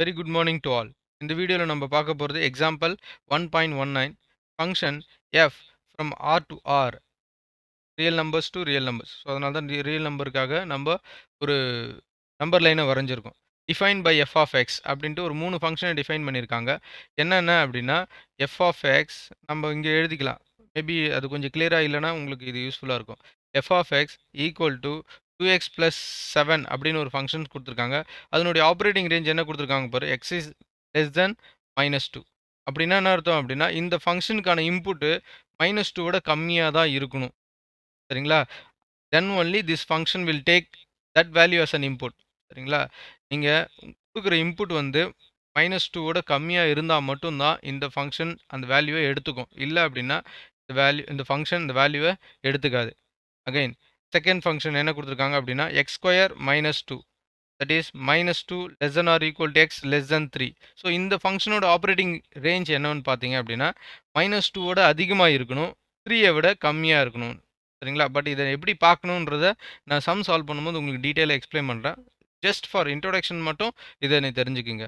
Very good morning to all. இந்த வீடியோவில் நம்ம பார்க்க போகிறது example 1.19 function f from R to R real numbers to real numbers. So அதனால தான் ரியல் நம்பருக்காக நம்ம ஒரு நம்பர் லைனை வரைஞ்சிருக்கோம். Define by F of x அப்படின்ட்டு ஒரு 3 ஃபங்க்ஷனை டிஃபைன் பண்ணியிருக்காங்க. என்னென்ன அப்படின்னா எஃப் ஆஃப் எக்ஸ் நம்ம இங்கே எழுதிக்கலாம். மேபி அது கொஞ்சம் கிளியராக இல்லைன்னா உங்களுக்கு இது யூஸ்ஃபுல்லாக இருக்கும். F of X equal to 2x plus 7 அப்படின்னு ஒரு ஃபங்க்ஷன் கொடுத்துருக்காங்க. அதனுடைய ஆப்ரேட்டிங் ரேஞ்ச் என்ன கொடுத்துருக்காங்க பாரு, எக்ஸ் இஸ் லெஸ் தென் -2. அப்படின்னா என்ன அர்த்தம் அப்படின்னா இந்த ஃபங்க்ஷனுக்கான இன்புட்டு -2 விட கம்மியாக தான் இருக்கணும். சரிங்களா? then only this function will take that value as an input. சரிங்களா? நீங்க குடுக்குற இன்புட் வந்து -2 ஓட கம்மியா இருந்தா மட்டும் தான் இந்த ஃபங்ஷன் அந்த வேல்யூவை எடுத்துக்கும். இல்ல அப்படின்னா இந்த ஃபங்ஷன் இந்த வேல்யூவை எடுத்துக்காது. அகைன் செகண்ட் ஃபங்ஷன் என்ன கொடுத்துருக்காங்க அப்படின்னா x square -2, that is -2 less than or equal to x less than 3. So இந்த ஃபங்ஷனோட ஆப்ரேட்டிங் ரேஞ்ச் என்னன்னு பார்த்தீங்க அப்படின்னா -2 ஓட அதிகமாக இருக்கணும், 3 விட கம்மியாக இருக்கணும். சரிங்களா? பட் இதை எப்படி பார்க்கணுன்றத நான் சம் சால்வ் பண்ணும்போது உங்களுக்கு டீட்டெயிலாக எக்ஸ்பிளைன் பண்ணுறேன். ஜஸ்ட் ஃபார் இன்ட்ரோடக்ஷன் மட்டும் இதை நீ தெரிஞ்சுக்குங்க.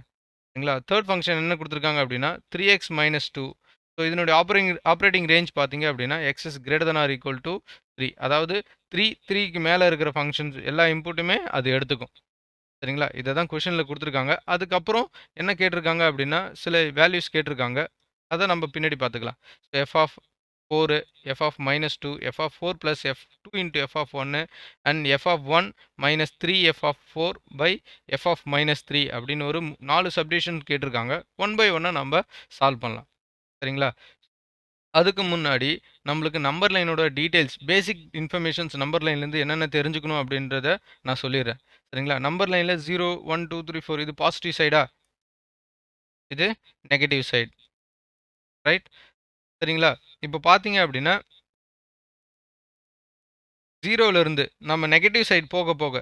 சரிங்களா? தேர்ட் ஃபங்க்ஷன் என்ன கொடுத்துருக்காங்க அப்படின்னா 3x -2. ஸோ இதனுடைய ஆப்ரேட்டிங் ரேஞ்ச் பார்த்தீங்க அப்படின்னா x is greater than or equal to 3. அதாவது 3க்கு மேலே இருக்கிற ஃபங்க்ஷன்ஸ் எல்லா இன்புட்டுமே அது எடுத்துக்கும். சரிங்களா? இதை தான் கொஷனில் கொடுத்துருக்காங்க. அதுக்கப்புறம் என்ன கேட்டிருக்காங்க அப்படின்னா சில வேல்யூஸ் கேட்டிருக்காங்க. அதை நம்ம பின்னாடி பார்த்துக்கலாம். So F of 4, f of -2, f of 4 plus f 2 into f of 1 and f of 1 -3 F of 4 by F of -3 அப்படின்னு ஒரு 4 சப்டிவிஷன் கேட்டிருக்காங்க. ஒன் பை ஒன்னாக நம்ம சால்வ் பண்ணலாம். சரிங்களா? அதுக்கு முன்னாடி நம்மளுக்கு நம்பர் லைனோட டீடைல்ஸ், பேசிக் இன்ஃபர்மேஷன்ஸ் நம்பர் லைன்லேருந்து என்னென்ன தெரிஞ்சுக்கணும் அப்படின்றத நான் சொல்லிடுறேன். சரிங்களா? நம்பர் லைனில் 0, 1, 2, 3, 4 இது பாசிட்டிவ் சைடா, இது நெகட்டிவ் சைடு. ரைட்? சரிங்களா? இப்போ பார்த்தீங்க அப்படின்னா 0லேருந்து நம்ம நெகட்டிவ் சைடு போக போக,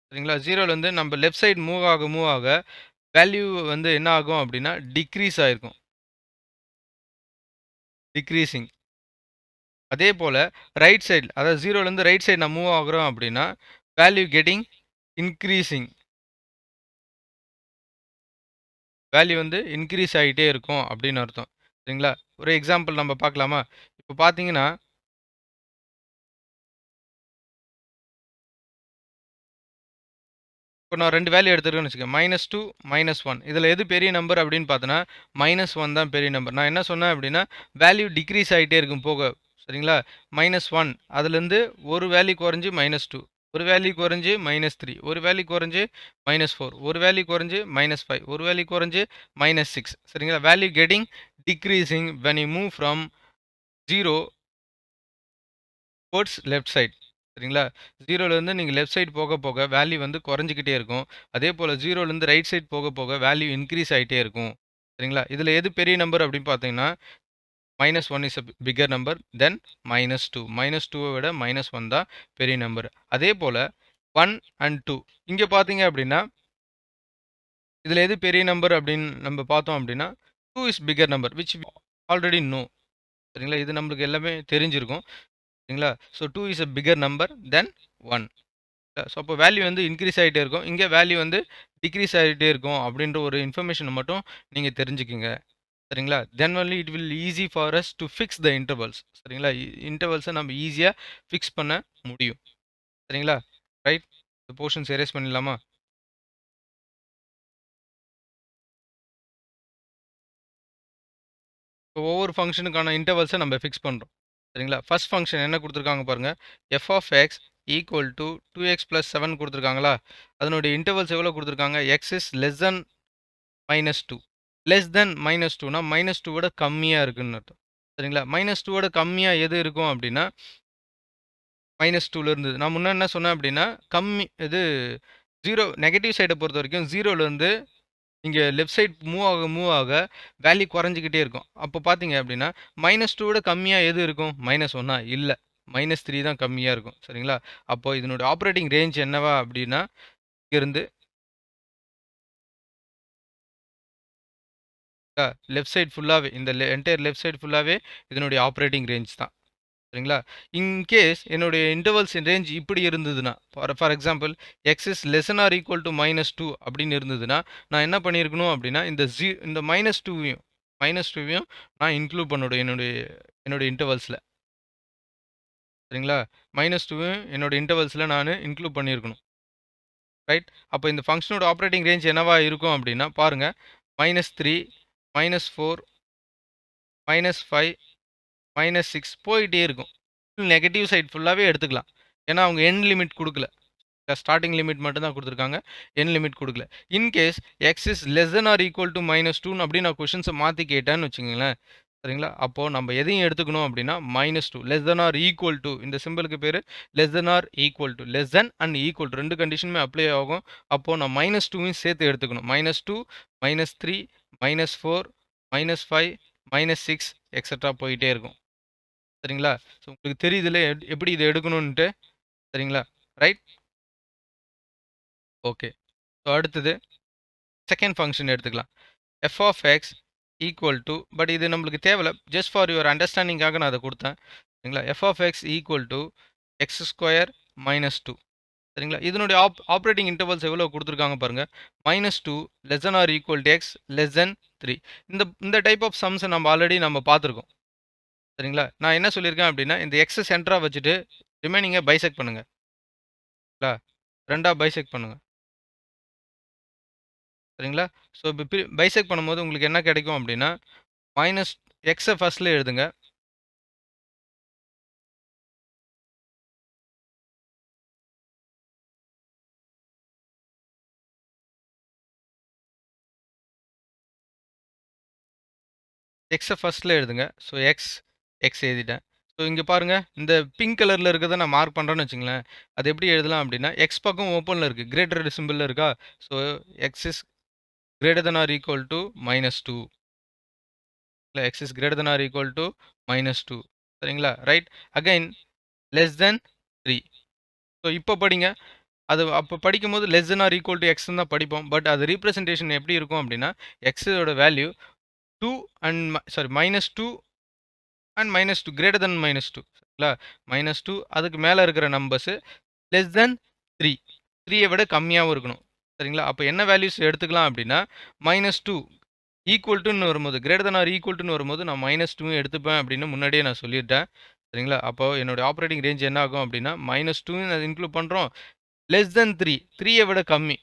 சரிங்களா? 0லேருந்து நம்ம லெஃப்ட் சைடு மூவ் ஆக வேல்யூ வந்து என்ன ஆகும் அப்படின்னா டிக்ரீஸ் ஆயிருக்கும். டிக்ரீசிங். அதே போல் ரைட் சைடு, அதாவது 0லேருந்து ரைட் சைடு நான் மூவ் ஆகுறோம் அப்படின்னா வேல்யூ கெட்டிங் இன்க்ரீசிங். வேல்யூ வந்து இன்க்ரீஸ் ஆகிட்டே இருக்கும் அப்படின்னு அர்த்தம். சரிங்களா? ஒரு எக்ஸாம்பிள் நம்ம பார்க்கலாமா? இப்போ பார்த்தீங்கன்னா இப்போ நான் 2 வேல்யூ எடுத்துருக்கேன்னு வச்சுக்கோங்க. -2, -1. இதில் எது பெரிய நம்பர் அப்படின்னு பார்த்தோன்னா -1 தான் பெரிய நம்பர். நான் என்ன சொன்னேன் அப்படின்னா வேல்யூ டிக்ரீஸ் ஆகிட்டே இருக்கும் போக. சரிங்களா? -1 அதுலேருந்து ஒரு வேல்யூ குறைஞ்சி -2, ஒரு வேல்யூ குறைஞ்சி -3, ஒரு வேல்யூ குறைஞ்சி -4, ஒரு வேல்யூ குறைஞ்சி -5, ஒரு வேல்யூ குறைஞ்சி -6. சரிங்களா? Value getting decreasing when you move from 0 towards left side. சரிங்களா? 0லேருந்து நீங்கள் லெஃப்ட் சைடு போக போக வேல்யூ வந்து குறைஞ்சிக்கிட்டே இருக்கும். அதே போல் 0லேருந்து ரைட் சைடு போக போக வேல்யூ இன்க்ரீஸ் ஆகிட்டே இருக்கும். சரிங்களா? இதில் எது பெரிய நம்பர் அப்படின்னு பார்த்தீங்கன்னா -1 இஸ் a பிக்கர் நம்பர் தென் -2. -2 விட -1 தான் பெரிய நம்பர். அதே போல் 1 அண்ட் 2 இங்கே பார்த்தீங்க அப்படின்னா இதில் எது பெரிய நம்பர் அப்படின்னு நம்ம பார்த்தோம் அப்படின்னா 2 is bigger number which already know. சரிங்களா? இது நம்மளுக்கு எல்லாமே தெரிஞ்சிருக்கும். சரிங்களா? So 2 is a bigger number then 1. So அப்போ வேல்யூ வந்து இன்க்ரீஸ் ஆகிட்டே இருக்கும். இங்கே வேல்யூ வந்து டிக்ரீஸ் ஆகிட்டே இருக்கும் அப்படின்ற ஒரு இன்ஃபர்மேஷனை மட்டும் நீங்கள் தெரிஞ்சுக்கிங்க. சரிங்களா? Then only it will easy for us to fix the intervals. சரிங்களா? இன்டர்வல்ஸை நம்ம ஈஸியாக ஃபிக்ஸ் பண்ண முடியும். சரிங்களா? ரைட்? இந்த போர்ஷன்ஸ் எரேஸ் பண்ணிடலாமா? இப்போ ஒவ்வொரு ஃபங்க்ஷனுக்கான இன்டர்வல்ஸை நம்ம ஃபிக்ஸ் பண்ணுறோம். சரிங்களா? ஃபர்ஸ்ட் ஃபங்க்ஷன் என்ன கொடுத்துருக்காங்க பாருங்கள். F of X equal to 2x plus 7 கொடுத்துருக்காங்களா? அதனுடைய இன்டர்வல்ஸ் எவ்வளோ கொடுத்துருக்காங்க? X is less than -2. Less than -2னா -2 விட கம்மியாக இருக்குன்னு அர்த்தம். சரிங்களா? -2 விட கம்மியாக எது இருக்கும் அப்படின்னா -2ல இருந்து நான் முன்ன என்ன சொன்னேன் அப்படின்னா கம்மி இது 0 நெகட்டிவ் சைடை பொறுத்த வரைக்கும் 0லேருந்து இங்கே லெஃப்ட் சைட் மூவ் ஆக வேல்யூ குறைஞ்சிக்கிட்டே இருக்கும். அப்போ பார்த்தீங்க அப்படின்னா -2 விட கம்மியாக எது இருக்கும்? -1 இல்லை, -3 தான் கம்மியாக இருக்கும். சரிங்களா? அப்போ இதனுடைய ஆப்ரேட்டிங் ரேஞ்ச் என்னவா அப்படின்னா இருந்து லெஃப்ட் சைட் ஃபுல்லாகவே இந்த என்டையர் லெஃப்ட் சைடு ஃபுல்லாகவே இதனுடைய ஆப்ரேட்டிங் ரேஞ்ச் தான். சரிங்களா? இன் கேஸ் என்னுடைய இன்டர்வல்ஸ் ரேஞ்ச் இப்படி இருந்ததுன்னா, for example x is less than or equal to -2 அப்படின்னு இருந்ததுன்னா, நான் என்ன பண்ணியிருக்கணும் அப்படின்னா, இந்த -2வையும் நான் இன்க்ளூட் பண்ணணும் என்னுடைய என்னுடைய இன்டர்வல்ஸ்ல. சரிங்களா? -2வையும் என்னோட இன்டர்வல்ஸ்ல நானு இன்க்ளூட் பண்ணியிருக்கணும். ரைட்? அப்ப இந்த ஃபங்ஷனோட ஆப்பரேட்டிங் ரேஞ்ச் என்னவா இருக்கும் அப்படின்னா, பாருங்க -3, -4, -5, -6 போயிட்டே இருக்கும். நெகட்டிவ் சைட் ஃபுல்லாவே எடுத்துக்கலாம். ஏன்னா, அவங்க எண்ட் லிமிட் குடுக்கல. ஸ்டார்ட்டிங் லிமிட் மட்டும் தான் குடுத்துருக்காங்க. எண்ட் லிமிட் குடுக்கல. In case x is less than or equal to -2 அப்படின்னு நான் கொஸ்டின்ஸ மாத்தி கேட்டேன்னு வச்சுக்கங்களேன். சரிங்களா? அப்போ நம்ம எதையும் எடுத்துக்கணும் அப்படின்னா, -2 less than or equal to இந்த சிம்பலுக்கு பேரு less than or equal to. Less than and equal to 2 கண்டிஷனுமே அப்ளை ஆகும். அப்போ நான் -2வையும் சேர்த்து எடுத்துக்கணும். -2, -3, -4, -5, -6 எக்ஸெட்ரா போயிட்டே இருக்கும். சரிங்களா? ஸோ உங்களுக்கு தெரியுதுல்ல எப்படி இத எடுக்கணுன்ட்டு. சரிங்களா? ரைட்? ஓகே. ஸோ அடுத்தது செகண்ட் ஃபங்ஷன் எடுத்துக்கலாம். F of X equal to but இது நம்மளுக்கு தேவையில்ல. ஜஸ்ட் ஃபார் யுவர் அண்டர்ஸ்டாண்டிங்காக நான் அத குடுத்தேன். சரிங்களா? F of X equal to X square minus 2. சரிங்களா? இதனுடைய ஆப்பரேட்டிங் இன்டர்வல்ஸ் எவ்வளோ குடுத்துருக்காங்க பாருங்க. -2 less than or equal to x less than 3. இந்த இந்த டைப் ஆஃப் சம்ஸ் நம்ம ஆல்ரெடி பார்த்துருக்கோம். சரிங்களா? நான் என்ன சொல்லியிருக்கேன் அப்டின்னா, இந்த எக்ஸ சென்டரா வச்சுட்டு ரிமைனிங்க பைசெக்ட் பண்ணுங்க. ங்களா? 2ஆ பைசெக்ட் பண்ணுங்க. சரிங்களா? ஸோ இப்ப பைசெக்ட் பண்ணும்போது உங்களுக்கு என்ன கிடைக்கும் அப்டின்னா, மைனஸ் எக்ஸ ஃபர்ஸ்ட்ல எழுதுங்க. எக்ஸ ஃபர்ஸ்ட்ல எழுதுங்க. ஸோ எக்ஸ் எழுதிட்டேன். ஸோ இங்க பாருங்க, இந்த பிங்க் கலர்ல இருக்கிறத நான் மார்க் பண்றேன்னு வச்சுக்கங்களேன். அது எப்படி எழுதலாம் அப்டின்னா, எக்ஸ் பக்கம் ஓப்பன்ல இருக்கு. கிரேட்டர் சிம்பல்ல இருக்கா? So x is greater than or equal to -2. இல்ல x is greater than or equal to -2. சரிங்களா? Right. Again less than 3. So இப்ப படிங்க. அது அப்ப படிக்கும்போது less than or equal to எக்ஸ்ன்னு தான் படிப்போம். பட் அது ரீப்ரசன்டேஷன் எப்படி இருக்கும் அப்டின்னா, எக்ஸோட value 2 and -2 and -2 greater than -2 சரிங்களா? -2 அதுக்கு மேல இருக்கிற நம்பர்ஸ் லெஸ் தென் 3. 3ய விட கம்மியாவும் இருக்கணும். சரிங்களா? அப்ப என்ன வேல்யூஸ் எடுத்துக்கலாம் அப்டின்னா, -2 ஈக்குவல் டூன்னு வரும்போது, கிரேட்டர் தென் ஆர் ஈக்குவல் டூன்னு வரும்போது நான் -2யும் எடுத்துப்பேன் அப்படின்னு முன்னாடியே நான் சொல்லிட்டேன். சரிங்களா? அப்போ என்னோட ஆப்பரேட்டிங் ரேஞ்ச் என்ன ஆகும் அப்டின்னா, -2யும் அது இன்க்ளூட் பண்றோம். லெஸ் தென் 3, 3ய விட கம்மி.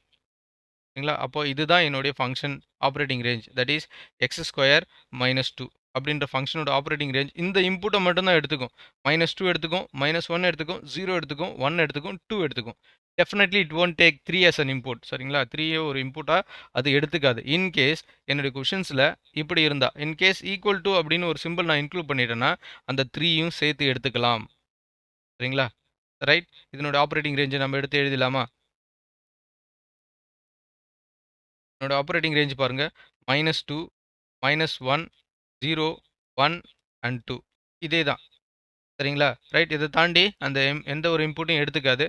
சரிங்களா? அப்போ இதுதான் என்னுடைய function operating range. That is X square -2 அப்படின்ற ஃபங்ஷனோட ஆப்பரேட்டிங் ரேஞ்ச். இந்த இன்புட்ட மட்டும் தான் எடுத்துக்கும். -2 எடுத்துக்கும், -1 எடுத்துக்கும், 0 எடுத்துக்கும், 1 எடுத்துக்கும், 2 எடுத்துக்கும். Definitely it won't take 3 as an input. சரிங்களா? 3ய ஒரு இன்புட்டா அது எடுத்துக்காது. இன் கேஸ் என்னுடைய கொஸ்டின்ஸ்ல இப்படி இருந்தா, இன் கேஸ் ஈக்குவல் டூ அப்படின்னு ஒரு சிம்பல் நான் இன்க்ளூட் பண்ணிட்டேன்னா, அந்த 3யும் சேர்த்து எடுத்துக்கலாம். சரிங்களா? ரைட். இதனோட ஆப்பரேட்டிங் ரேஞ்ச நம்ம எடுத்து எழுதிடலாமா? என்னோட ஆப்பரேட்டிங் ரேஞ்ச் பாருங்க. -2, -1, 0, 1 அண்ட் 2. இதே தான். சரிங்களா? ரைட். இத தாண்டி அந்த எந்த ஒரு இன்புட்டையும் எடுத்துக்காது.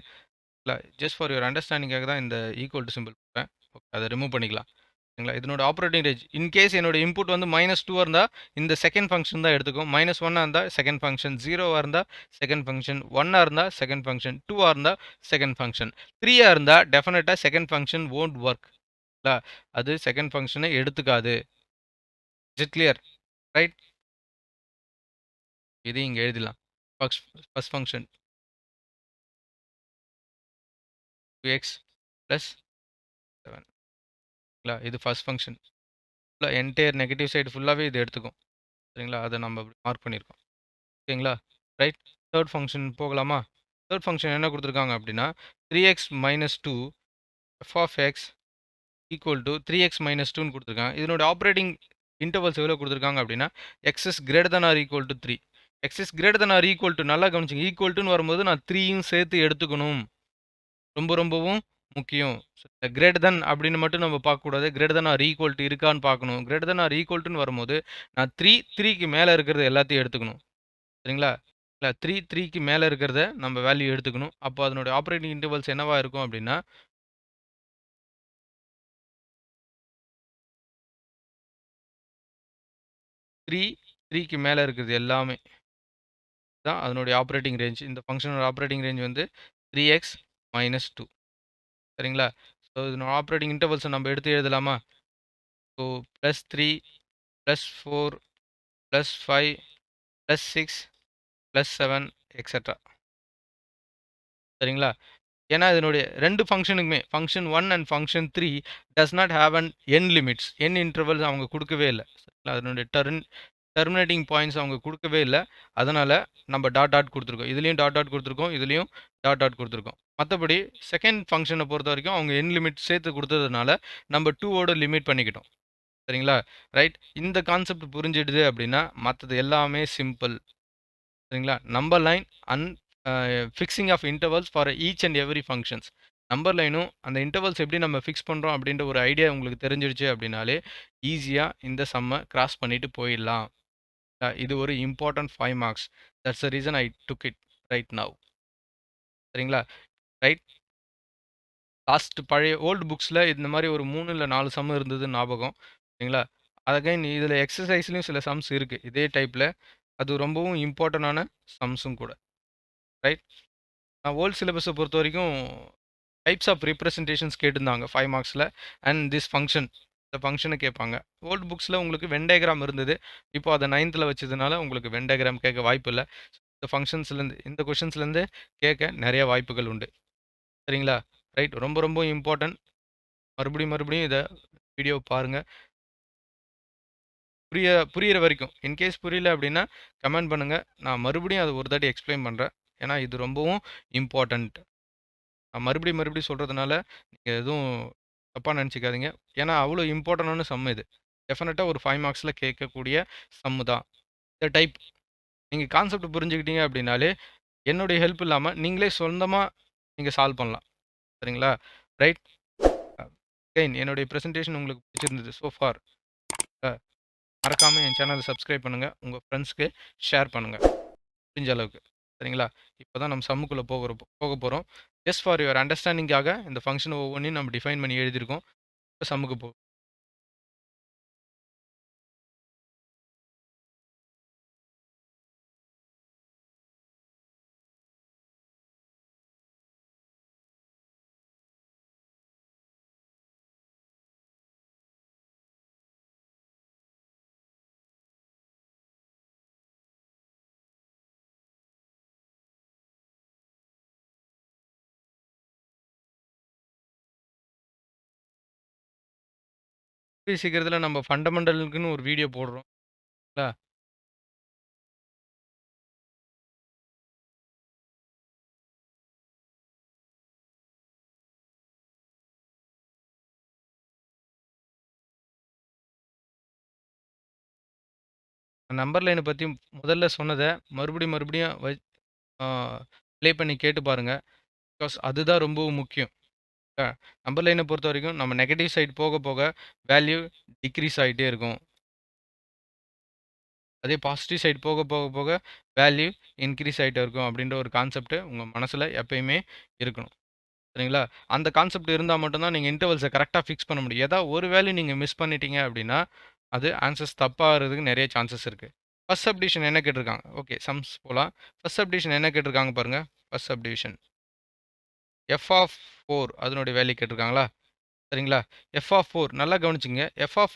ஜஸ்ட் ஃபார் யுவர் அண்டர்ஸ்டாண்டிங்காக தான் இந்த ஈக்குவல் டூ சிம்பல் போட்டேன். ஓகே. அத ரிமூவ் பண்ணிக்கலாம். சரிங்களா? இதனோட ஆப்பரேட்டிங் ரேஞ்ச் இன் கேஸ் என்னோட இன்புட் வந்து -2 இருந்தா, இந்த செகண்ட் ஃபங்ஷன் தான் எடுத்துக்கும். -1 இருந்தா செகண்ட் ஃபங்ஷன், 0 இருந்தா செகண்ட் ஃபங்ஷன், 1 இருந்தா செகண்ட் ஃபங்ஷன், 2 இருந்தா செகண்ட் ஃபங்ஷன், 3 இருந்தா definitely second function won't work. அது செகண்ட் ஃபங்ஷன எடுத்துக்காது. Is it clear? ரைட். இதையும் இங்க எழுதிடலாம். First first function 2x plus 7. இது ஃபர்ஸ்ட் ஃபங்ஷன். ஃபுல்லா என்டையர் நெகட்டிவ் சைடு ஃபுல்லாவே இது எடுத்துக்கும். சரிங்களா? அத நம்ம மார்க் பண்ணியிருக்கோம். ஓகேங்களா? ரைட். தேர்ட் ஃபங்ஷன் போகலாமா? தேர்ட் ஃபங்ஷன் என்ன குடுத்துருக்காங்க அப்டின்னா, 3x minus 2 f of X equal to 3x minus 2ன்னு குடுத்துருக்காங்க. இதனோட ஆப்பரேட்டிங் இன்டர்வல்ஸ் எவ்வளோ குடுத்துருக்காங்க அப்டின்னா, x is greater than or equal to 3. X is greater than or equal to நல்லா கவனிச்சுங்க. ஈக்குவல் டூன்னு வரும்போது நான் 3யும் சேர்த்து எடுத்துக்கணும். ரொம்பவும் முக்கியம். கிரேட்டர் தென் அப்படின்னு மட்டும் நம்ம பார்க்கக்கூடாது. Greater than or equal to இருக்கான்னு பார்க்கணும். கிரேட்டர் தென் ஆர் ஈக்குவல் டூன்னு வரும்போது, நான் 3க்கு மேல இருக்கிறது எல்லாத்தையும் எடுத்துக்கணும். சரிங்களா? 3க்கு மேல இருக்கிறத நம்ம வேல்யூ எடுத்துக்கணும். அப்போ அதனுடைய ஆப்பரேட்டிங் இன்டர்வல்ஸ் என்னவா இருக்கும் அப்படின்னா, 3, 3க்கு மேல இருக்கிறது எல்லாமே. தான் அதனுடைய ஆப்பரேட்டிங் ரேஞ்ச். இந்த ஃபங்ஷனோட ஆப்பரேட்டிங் ரேஞ்ச் வந்து 3x - 2 சரிங்களா? ஸோ இதனோட ஆப்பரேட்டிங் இன்டர்வல்ஸை நம்ம எடுத்து எழுதலாமா? So +3, +4, +5, +6, +7 etcetera. சரிங்களா? ஏன்னா இதனுடைய 2 ஃபங்ஷனுக்குமே function 1 and function 3 does not have an end limits. End intervals அவங்க குடுக்கவே இல்ல. சரிங்களா? அதனுடைய டெர்மினேட்டிங் பாயிண்ட்ஸ் அவங்க குடுக்கவே இல்ல. அதனால நம்ம டாட் டாட் குடுத்துருக்கோம். இதுலயும் டாட் டாட் குடுத்துருக்கோம். இதுலயும் டாட் டாட் குடுத்துருக்கோம். மத்தபடி செகண்ட் ஃபங்ஷன பொறுத்தவரைக்கும் அவங்க எண்ட் லிமிட் சேர்த்து குடுத்ததுனால நம்ம 2 ஓட லிமிட் பண்ணிக்கிட்டோம். சரிங்களா? ரைட். இந்த கான்செப்ட் புரிஞ்சிடுது அப்படின்னா மத்தது எல்லாமே சிம்பிள். சரிங்களா? Number line and fixing of intervals for each and every functions. Number லைனும் அந்த இன்டர்வல்ஸ் எப்படி நம்ம ஃபிக்ஸ் பண்றோம் அப்படின்ற ஒரு ஐடியா உங்களுக்கு தெரிஞ்சிடுச்சு அப்படின்னாலே, ஈஸியா இந்த சம்ம கிராஸ் பண்ணிட்டு போயிடலாம். இது ஒரு important 5 marks. That's the reason I took it right now. சரிங்களா? ரைட். லாஸ்ட் பழைய ஓல்ட் புக்ஸ்ல இந்த மாரி ஒரு 3 இல்ல 4 சம் இருந்ததுன்னு ஞாபகம். சரிங்களா? அகைன் இதுல எக்ஸர்சைஸ்லயும் சில சம்ஸ் இருக்கு. இதே டைப்ல. அது ரொம்பவும் இம்பார்ட்டன்டான சம்ஸும் கூட. ரைட். ஓல்ட் சிலபஸ பொறுத்தவரைக்கும் டைப்ஸ் ஆஃப் ரிப்ரசன்டேஷன்ஸ் கேட்டிருந்தாங்க 5 மார்க்ஸ்ல. அண்ட் திஸ் ஃபங்ஷன் இந்த ஃபங்ஷன கேட்பாங்க. ஓல்ட் புக்ஸ்ல உங்களுக்கு வென் டயகிராம் இருந்தது. இப்போ அத 9த்ல வச்சதுனால உங்களுக்கு வென் டயகிராம் கேட்க வாய்ப்பு இல்ல. இந்த ஃபங்ஷன்ஸ்லேருந்து இந்த கொஸ்டின்ஸ்லேருந்து கேட்க நெறைய வாய்ப்புகள் உண்டு. சரிங்களா? ரைட். ரொம்ப ரொம்ப இம்பார்ட்டன்ட். மறுபடியும் மறுபடியும் இத வீடியோ பாருங்க. புரியிற வரைக்கும். இன்கேஸ் புரியல அப்படின்னா கமெண்ட் பண்ணுங்க. நான் மறுபடியும் அத ஒரு தாட்டி எக்ஸ்ப்ளைன் பண்றேன். ஏன்னா இது ரொம்பவும் இம்பார்ட்டன்ட். நான் மறுபடியும் மறுபடியும் சொல்றதுனால நீங்க எதுவும் தப்பா நெனச்சுக்காதீங்க. ஏன்னா அவ்வளோ இம்பார்ட்டன்டான சம் இது. டெஃபினட்டா ஒரு 5 மார்க்ஸ்ல கேட்கக்கூடிய சம் தான். இந்த டைப் நீங்க கான்செப்ட் புரிஞ்சுக்கிட்டீங்க அப்படின்னாலே, என்னுடைய ஹெல்ப் இல்லாம நீங்களே சொந்தமா நீங்க சால்வ் பண்ணலாம். சரிங்களா? ரைட். அகைன் என்னுடைய பிரசன்டேஷன் உங்களுக்கு பிடிச்சிருந்தது சோ ஃபார். அ மறக்காம என் சேனல சப்ஸ்கிரைப் பண்ணுங்க. உங்க ஃப்ரெண்ட்ஸ்க்கு ஷேர் பண்ணுங்க. முடிஞ்ச அளவுக்கு. சரிங்களா? இப்பதான் நம்ம சம்முக்குள்ள போகப் போறோம். ஜஸ்ட் ஃபார் யுவர் அண்டர்ஸ்டாண்டிங்காக இந்த ஃபங்ஷன் ஒவ்வொன்னையும் நம்ம டிஃபைன் பண்ணி எழுதியிருக்கோம். இப்ப சம்முக்கு கூடிய சீக்கிரத்தில நம்ம ஃபண்டமெண்டலுக்குன்னு ஒரு வீடியோ போடுறோம். ங்களா? நம்பர் லைன பத்தி முதல்ல சொன்னத மறுபடியும் மறுபடியும் ஆ ப்ளே பண்ணி கேட்டு பாருங்க. பிகாஸ் அதுதான் ரொம்பவும் முக்கியம். அ நம்பர் லைன பொறுத்தவரைக்கும் நம்ம நெகட்டிவ் சைட் போக போக வேல்யூ டிக்ரீஸ் ஆயிட்டே இருக்கும். அதே பாசிட்டிவ் சைட் போக போக போக வேல்யூ இன்கிரீஸ் ஆயிட்டே இருக்கும் அப்படின்ற ஒரு கான்செப்ட் உங்க மனசுல எப்பயுமே இருக்கணும். சரிங்களா? அந்த கான்செப்ட் இருந்தா மட்டும் தான் நீங்க இன்டர்வல்ஸ கரெக்ட்டா ஃபிக்ஸ் பண்ண முடியும். ஏதா ஒரு வேல்யூ நீங்க மிஸ் பண்ணிட்டீங்க அப்படின்னா, அது ஆன்சர்ஸ் தப்பாகுறதுக்கு நெறைய சான்சஸ் இருக்கு. ஃபர்ஸ்ட் சப்டிவிஷன் என்ன கேட்டிருக்காங்க? ஓகே சம்ஸ் போலாம். ஃபர்ஸ்ட் சப்டிவிஷன் என்ன கேட்டிருக்காங்க பாருங்க. ஃபர்ஸ்ட் சப்டிவிஷன் எஃப் ஆஃப் 4 அதனுடைய வேல்யூ கேட்டிருக்காங்களா? சரிங்களா? எஃப் ஆஃப் 4 நல்லா கவனிச்சுக்கங்க. எஃப் ஆஃப்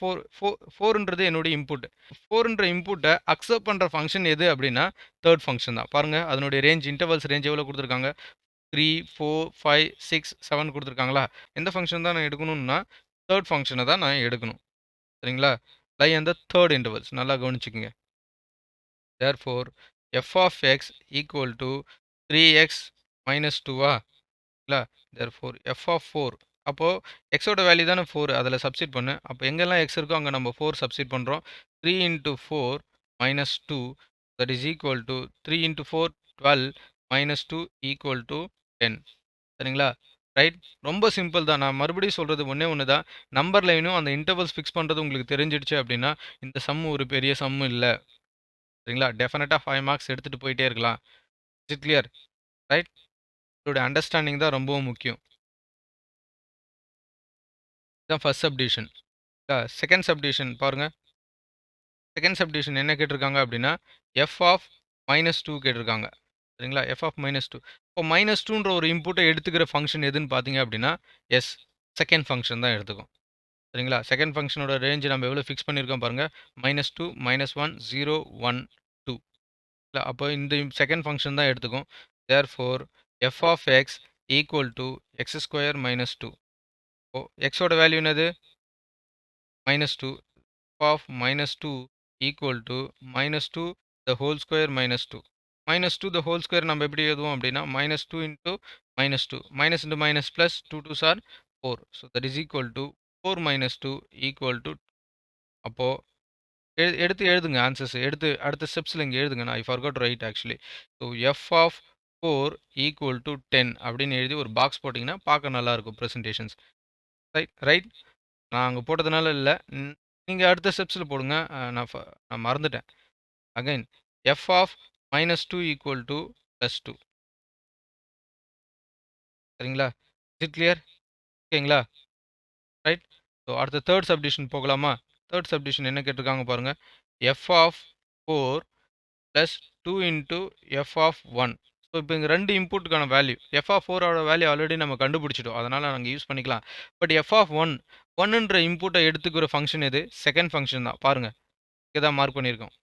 4ன்றது என்னுடைய இன்புட். 4ன்ற இன்புட்ட அக்செப்ட் பண்ற ஃபங்ஷன் எது அப்படின்னா, 3 ஃபங்ஷன் தான். பாருங்க அதனுடைய ரேஞ்ச் இன்டர்வல்ஸ் ரேஞ்ச் எவ்வளோ குடுத்துருக்காங்க? 3, 4, 5, 6, 7 குடுத்துருக்காங்களா? எந்த ஃபங்ஷன் தான் நான் எடுக்கணும்னா, 3 ஃபங்ஷன தான் நான் எடுக்கணும். சரிங்களா? லை ஆன் த 3 இன்டர்வல்ஸ் நல்லா கவனிச்சுக்கங்க. Therefore f of X equal to 3x minus 2வா? ங்களா? தேர்ஃபோர் எஃப் ஆஃப் 4 அப்போ எக்ஸோட வேல்யூ தானே 4 அதில சப்ஸ்டிட்யூட் பண்ணு. அப்போ எங்கெல்லாம் எக்ஸ் இருக்கோ அங்க நம்ம 4 சப்ஸ்டிட்யூட் பண்றோம். 3 into 4 minus 2 that is equal to 3 into 4 12 minus 2 equal to 10. சரிங்களா? ரைட். ரொம்ப சிம்பிள் தான். நான் மறுபடியும் சொல்றது ஒண்ணே ஒண்ணு தான். நம்பர் லைனும் அந்த இன்டர்வல்ஸ் ஃபிக்ஸ் பண்றது உங்களுக்கு தெரிஞ்சிடுச்சு அப்படின்னா, இந்த சம் ஒரு பெரிய சம் இல்ல. சரிங்களா? டெஃபினட்டா 5 மார்க்ஸ் எடுத்துட்டு போயிட்டே இருக்கலாம். Is it clear? ரைட். உங்களுடைய அண்டர்ஸ்டாண்டிங் தான் ரொம்பவும் முக்கியம். இதான் ஃபர்ஸ்ட் சப்டிவிஷன். செகண்ட் சப்டிவிஷன் பாருங்க. செகண்ட் சப்டிவிஷன் என்ன கேட்டிருக்காங்க அப்படின்னா, எஃப் ஆஃப் -2 கேட்டிருக்காங்க. சரிங்களா? f of -2. இப்போ -2ன்ற ஒரு இன்புட்ட எடுத்துக்கிற ஃபங்ஷன் எதுன்னு பார்த்தீங்க அப்படின்னா, எஸ் செகண்ட் ஃபங்ஷன் தான் எடுத்துக்கும். சரிங்களா? செகண்ட் ஃபங்ஷனோட ரேஞ்ச் நம்ம எவ்வளோ ஃபிக்ஸ் பண்ணியிருக்கோம் பாருங்க. -2, -1, 0, 1, 2. அப்போ இந்த செகண்ட் ஃபங்ஷன் தான் எடுத்துக்கும். Therefore f of x equal to x square minus 2. இப்போ x ஓட வேல்யூ என்னது? -2. f of -2 equal to -2 the whole square minus 2. -2 the whole square நம்ம எப்படி எழுதுவோம் அப்படின்னா, -2 into -2. Minus into minus plus 2 2s or 4. So that is equal to 4 -2 equal to. அப்போ எடுத்து எழுதுங்க ஆன்சர்ஸ். எடுத்து அடுத்த ஸ்டெப்ஸ்ல இங்க எழுதுங்க. நான் I forgot to write actually. So F of 4 equal to 10 அப்படின்னு எழுதி ஒரு பாக்ஸ் போட்டிங்கன்னா பார்க்க நல்லாயிருக்கும் ப்ரெசன்டேஷன்ஸ். Right right. நான் அங்கே போட்டதுனால இல்லை. நீங்கள் அடுத்த ஸ்டெப்ஸில் போடுங்க. நான் மறந்துட்டேன். Again F of -2 equal to +2. சரிங்களா? Is it clear? ஓகேங்களா? ரைட். ஸோ அடுத்த தேர்ட் சப்டிஷன் போகலாமா? தேர்ட் சப்டிஷன் என்ன கேட்டிருக்காங்க பாருங்க. F of 4 plus 2 into F of 1. So இப்போ இங்கே 2 இன்புட்டுக்கான வேல்யூ. எஃப் ஆஃப் 4ஓட வேல்யூ ஆல்ரெடி நம்ம கண்டுபிடிச்சிட்டோம். அதனால் நாங்கள் யூஸ் பண்ணிக்கலாம். பட் எஃப் ஆஃப் 1 1ன்ற இன்புட்டை எடுத்துக்கிற ஃபங்க்ஷன் எது? செகண்ட் ஃபங்க்ஷன் தான். பாருங்க. இங்கே தான் மார்க் பண்ணியிருக்கோம்.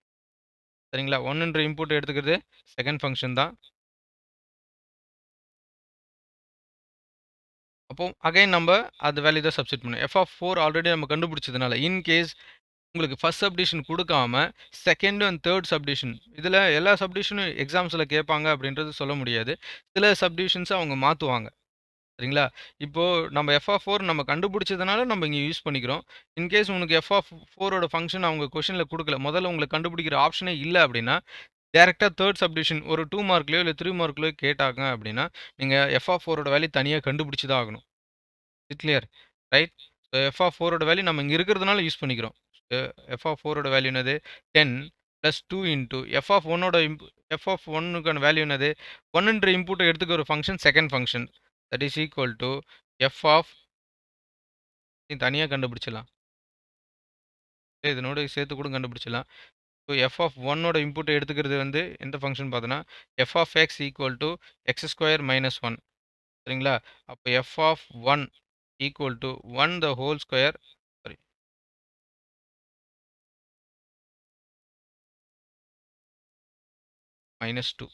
சரிங்களா? 1ன்ற இன்புட்டை எடுத்துக்கிறது செகண்ட் ஃபங்க்ஷன் தான். அப்போ அகைன் நம்ம அந்த வேல்யூ தான் சப்ஸ்டிட் பண்ணணும். எஃப் ஆஃப் 4 ஆல்ரெடி நம்ம கண்டுபிடிச்சதுனால, இன் கேஸ் உங்களுக்கு ஃபர்ஸ்ட் சப்டிஷன் குடுக்காம, செகண்ட் அண்ட் தேர்ட் சப்டிஷன் இதில எல்லா சப்டிஷனும் எக்ஸாம்ஸ்ல கேட்பாங்க அப்படின்றது சொல்ல முடியாது. சில சப்டிவிஷன்ஸ அவங்க மாத்துவாங்க. சரிங்களா? இப்போ நம்ம எஃப் ஆஃப் 4 நம்ம கண்டுபிடிச்சதுனால நம்ம இங்க யூஸ் பண்ணிக்கிறோம். இன் கேஸ் உங்களுக்கு எஃப் ஆஃப் 4ஓட ஃபங்ஷன் அவங்க கொஸ்டின்ல குடுக்கல. முதல்ல உங்களுக்கு கண்டுபிடிக்கிற ஆப்ஷனே இல்ல அப்படின்னா, டைரக்ட்டா தேர்ட் சப்டிவிஷன் ஒரு 2 மார்க்லயோ இல்ல 3 மார்க்லயோ கேட்டாங்க அப்படின்னா, நீங்க எஃப் ஆஃப் 4ஓட வேல்யூ தனியா கண்டுபிடிச்சு தான் ஆகணும். Is clear? Right? So F of 4ஓட வேல்யூ நம்ம இங்க இருக்கிறதுனால யூஸ் பண்ணிக்கிறோம். எஃப் ஆஃப் 4ஓட வேல்யூ என்னது? 10 பிளஸ் 2 இன்டூ எஃப் ஆஃப் 1ஓட எஃப் ஆஃப் 1க்கான வேல்யூ என்னது? 1ன்ற இன்புட்ட எடுத்துக்க ஒரு function second function. That is equal to F of தனியா கண்டுபிடிச்சிடலாம். இதனோட சேர்த்து கூட கண்டுபிடிச்சிடலாம். ஸோ எஃப் ஆஃப் 1ஓட இன்புட்ட எடுத்துக்கிறது வந்து எந்த ஃபங்ஷன் பார்த்தோன்னா, F of X equal to X square minus 1. சரிங்களா? அப்போ F of 1 equal to 1 the whole square sorry minus 2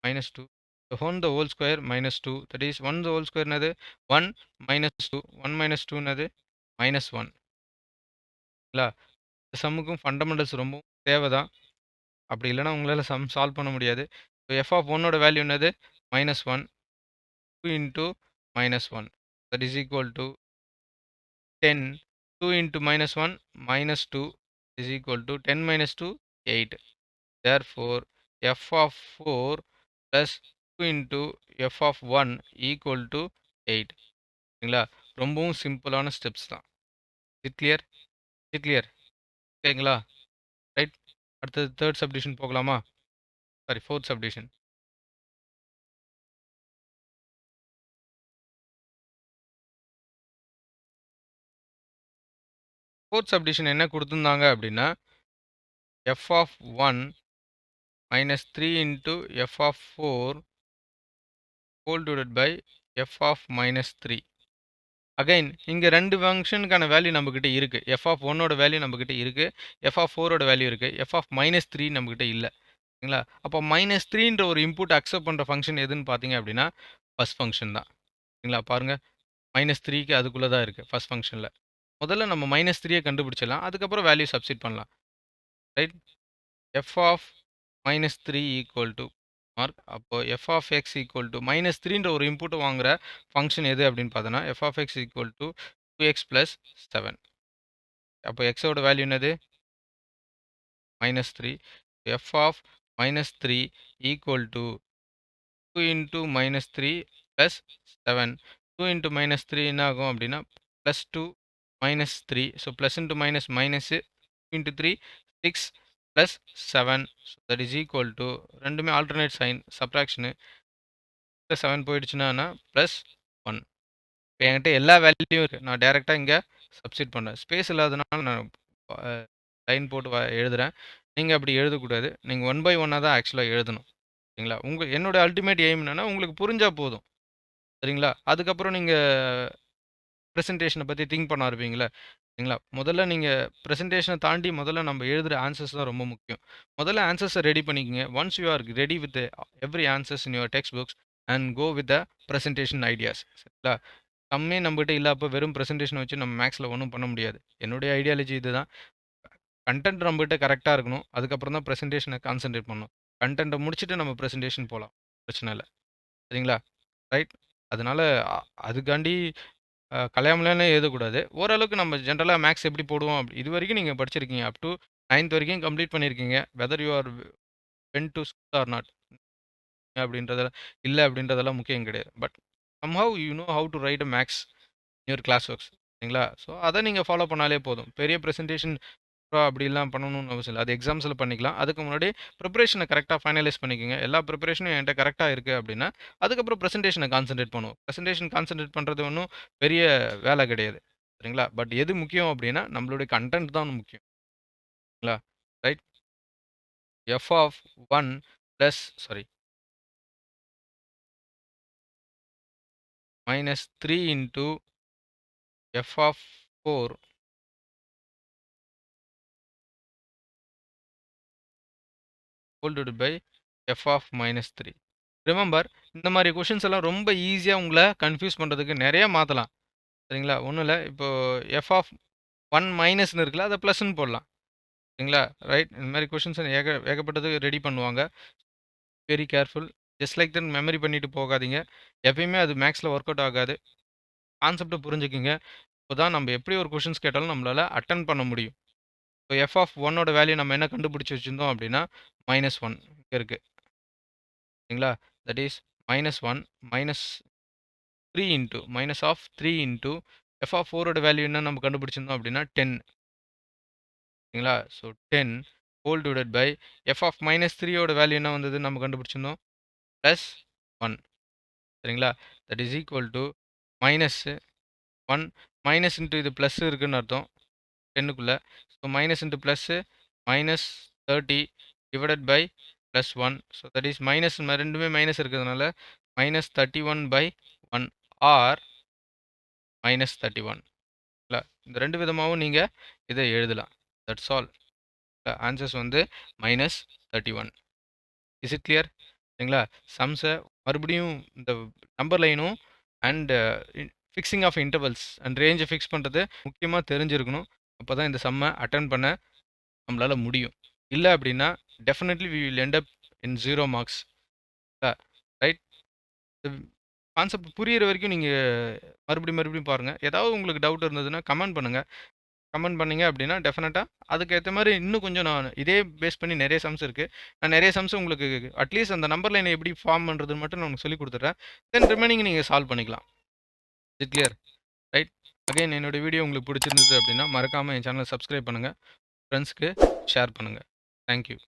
minus 2. So 1 the whole square minus 2. That is 1 the whole square என்னது? 1 minus 2. 1 minus 2 என்னது? minus 1. இல்லா? இந்த சம்முக்கும் fundamentals ரொம்ப தேவை தான். அப்படி இல்லைனா உங்களால சம் சால்வ் பண்ண முடியாது. ஸோ எஃப் ஆஃப் 1ஓட வேல்யூ என்னது? -1 2 into -1. That is equal to 10. 2 into -1 -2 is equal to 10 minus 2 8. Therefore, f of 4 plus 2 into f of 1 equal to 8. சரிங்களா? ரொம்பவும் சிம்பிளான ஸ்டெப்ஸ் தான். It clear? It clear? ஓகேங்களா? ரைட். அடுத்தது தேர்ட் சப்டிவிஷன் போகலாமா? Sorry fourth subdivision. Fourth subdivision என்ன குடுத்திருந்தாங்க அப்படின்னா, f of 1 minus 3 into f of 4 whole divided by f of minus 3. Again இங்க 2 ஃபங்ஷனுக்கான வேல்யூ நம்மகிட்ட இருக்கு. எஃப் ஆஃப் 1ஓட வேல்யூ நம்மகிட்ட இருக்கு. எஃப் ஆஃப் 4ஓட வேல்யூ இருக்கு. எஃப் ஆஃப் -3 நம்மகிட்ட இல்ல. சரிங்களா? அப்போ -3ன்ற ஒரு இன்புட் அக்செப்ட் பண்ற ஃபங்ஷன் எதுன்னு பார்த்தீங்க அப்படின்னா, ஃபர்ஸ்ட் ஃபங்ஷன் தான். சரிங்களா? பாருங்க. -3க்கு அதுக்குள்ள தான் இருக்கு ஃபர்ஸ்ட் ஃபங்ஷன்ல. முதல்ல நம்ம -3ய கண்டுபிடிச்சிடலாம். அதுக்கப்புறம் வேல்யூ சப்ஸ்டிட் பண்ணலாம். Right? F of -3 equal to mark. அப்போ F of X equal to -3ன்ற ஒரு இன்புட் வாங்குற ஃபங்ஷன் எது அப்படின்னு பார்த்தோன்னா, F of X equal to 2x plus 7. அப்போ எக்ஸோட வேல்யூ என்னது? -3. F of -3 equal to 2 into -3 plus 7. 2 into -3 என்ன ஆகும் அப்படின்னா, +2 -3. So plus into minus minus 2 into 3 6 plus 7. So that is equal to ரெண்டுமே ஆல்டர்னேட் சைன் சப்ட்ராக்ஷனு. 7 போயிடுச்சுன்னா ப்ளஸ் 1. இப்போ என்கிட்ட எல்லா வேல்யூவும் இருக்கு. நான் டைரக்ட்டா இங்க சப்ஸ்டிட் பண்றேன். ஸ்பேஸ் இல்லாதனால நான் லைன் போட்டு எழுதுறேன். நீங்க அப்படி எழுதக்கூடாது. நீங்க ஒன் பை ஒன்னா தான் ஆக்சுவலா எழுதணும். சரிங்களா? என்னோட அல்டிமேட் எய்ம் என்னன்னா, உங்களுக்கு புரிஞ்சா போதும். சரிங்களா? அதுக்கப்புறம் நீங்க பிரசன்டேஷன பத்தி திங்க் பண்ண ஆரம்பிப்பீங்கல்ல. சரிங்களா? முதல்ல நீங்க பிரசன்டேஷன தாண்டி முதல்ல நம்ம எழுதுற ஆன்சர்ஸ் தான் ரொம்ப முக்கியம். முதல்ல ஆன்சர்ஸ ரெடி பண்ணிக்கங்க. Once you are ready with every answers in your textbooks and go with the presentation ideas. சரிங்களா? சம்மே நம்மகிட்ட இல்லாப்ப வெறும் பிரசன்டேஷன வச்சு நம்ம மேத்ஸ்ல ஒண்ணும் பண்ண முடியாது. என்னுடைய ஐடியாலஜி இதுதான். கன்டென்ட் நம்மகிட்ட கரெக்ட்டா இருக்கணும். அதுக்கப்புறம் தான் பிரசன்டேஷன கான்சன்ட்ரேட் பண்ணணும். கன்டென்ட்ட முடிச்சுட்டு நம்ம பிரசன்டேஷன் போலாம். பிரச்சனை இல்ல. சரிங்களா? ரைட்? அதனால அ அதுக்காண்டி கலையாமலே எழுதக்கூடாது. ஓரளவுக்கு நம்ம ஜென்ரலா மேத்ஸ் எப்படி போடுவோம் இதுவரைக்கும் நீங்க படிச்சிருக்கீங்க. அப் டூ 9த் வரைக்கும் கம்ப்ளீட் பண்ணியிருக்கீங்க. Whether you are went to school or not அப்படின்றதெல்லாம் இல்ல அப்படின்றதெல்லாம் முக்கியம் கிடையாது. But somehow you know how to write a maths in your class works. சரிங்களா? ஸோ அத நீங்க ஃபாலோ பண்ணாலே போதும். பெரிய பிரசன்டேஷன் அப்படிலாம் பண்ணணும்னு அவசியம் இல்ல. அது எக்ஸாம்ஸ்ல பண்ணிக்கலாம். அதுக்கு முன்னாடி ப்ரிப்பரேஷன கரெக்ட்டா ஃபைனலைஸ் பண்ணிக்கங்க. எல்லா ப்ரிப்பரேஷனும் என்ட்ட கரெக்ட்டா இருக்கு அப்படின்னா, அதுக்கப்புறம் பிரசன்டேஷன கான்சன்ட்ரேட் பண்ணுவோம். பிரசன்டேஷன் கான்சன்ட்ரேட் பண்றது ஒண்ணும் பெரிய வேலை கிடையாது. சரிங்களா? பட் எது முக்கியம் அப்படின்னா, நம்மளுடைய கன்டென்ட் தான் முக்கியம். சரிங்களா? Right? F of 1 plus sorry minus 3 into F of 4 whole divided by F of minus 3. Remember இந்த மாரி கொஸ்டின்ஸ் எல்லாம் ரொம்ப ஈஸியா உங்கள கன்ஃப்யூஸ் பண்றதுக்கு நெறைய மாத்தலாம். சரிங்களா? ஒண்ணும் இல்ல. இப்போ எஃப் ஆஃப் 1 மைனஸ்ன்னு இருக்குல்ல, அத பிளஸ்ன்னு போடலாம். சரிங்களா? ரைட். இந்த மாரி கொஸ்டின்ஸ் ஏகப்பட்டது ரெடி பண்ணுவாங்க. Very careful. Just like that memory பண்ணிட்டு போகாதீங்க. எப்பயுமே அது மேத்ஸ்ல ஒர்க் அவுட் ஆகாது. கான்செப்ட்ட புரிஞ்சுக்கங்க. அப்பதான் நம்ம எப்படி ஒரு கொஸ்டின்ஸ் கேட்டாலும் நம்மளால அட்டெண்ட் பண்ண முடியும். இப்போ எஃப் ஆஃப் 1 ஓட வேல்யூ நம்ம என்ன கண்டுபிடிச்சு வச்சிருந்தோம் அப்படின்னா, -1 இங்க இருக்கு. சரிங்களா? That is -1 minus 3 into minus of 3 into F of 4 ஓட வேல்யூ என்ன நம்ம கண்டுபிடிச்சிருந்தோம் அப்படின்னா 10. சரிங்களா? So 10 whole divided by F of -3 ஓட வேல்யூ என்ன வந்தது நம்ம கண்டுபிடிச்சிருந்தோம்? +1. சரிங்களா? That is equal to -1 minus into இது பிளஸ் இருக்குன்னு அர்த்தம் 10க்குள்ள. So minus into plus -30 divided by +1. So that is minus ரெண்டுமே மைனஸ் இருக்கிறதுனால -31/1 ஆர் -31. இல்ல இந்த 2 விதமாவும் நீங்க இத எழுதலாம். That's all. ஆன்சர்ஸ் வந்து -31. Is it clear? சரிங்களா? சம்ஸ மறுபடியும் இந்த நம்பர் லைனும் and fixing of intervals and ரேஞ்ச ஃபிக்ஸ் பண்றது முக்கியமா தெரிஞ்சிருக்கணும். அப்பதான் இந்த சம்ம அட்டெண்ட் பண்ண நம்மளால முடியும். இல்ல அப்படின்னா definitely we will end up in 0 marks. Right? Concept புரியிற வரைக்கும் நீங்க மறுபடியும் பாருங்க. ஏதாவது உங்களுக்கு டவுட் இருந்ததுன்னா கமெண்ட் பண்ணுங்க. கமெண்ட் பண்ணீங்க அப்படின்னா, டெஃபினட்டா அதுக்கு ஏத்த மாரி இன்னும் கொஞ்சம் நான் இதே பேஸ் பண்ணி நெறைய சம்ஸ் இருக்கு. நான் நெறைய சம்ஸ் உங்களுக்கு அட்லீஸ்ட் அந்த நம்பர் லைன எப்படி ஃபார்ம் பண்றதுன்னு மட்டும் நான் உங்களுக்கு சொல்லிக் குடுத்துடுறேன். தென் ரிமைனிங் நீங்க சால்வ் பண்ணிக்கலாம். Is it clear? Right? Again என்னோட வீடியோ உங்களுக்கு பிடிச்சிருந்தது அப்படின்னா, மறக்காம என் சேனல சப்ஸ்கிரைப் பண்ணுங்க. ஃபிரெண்ட்ஸ்க்கு ஷேர் பண்ணுங்க. Thank you.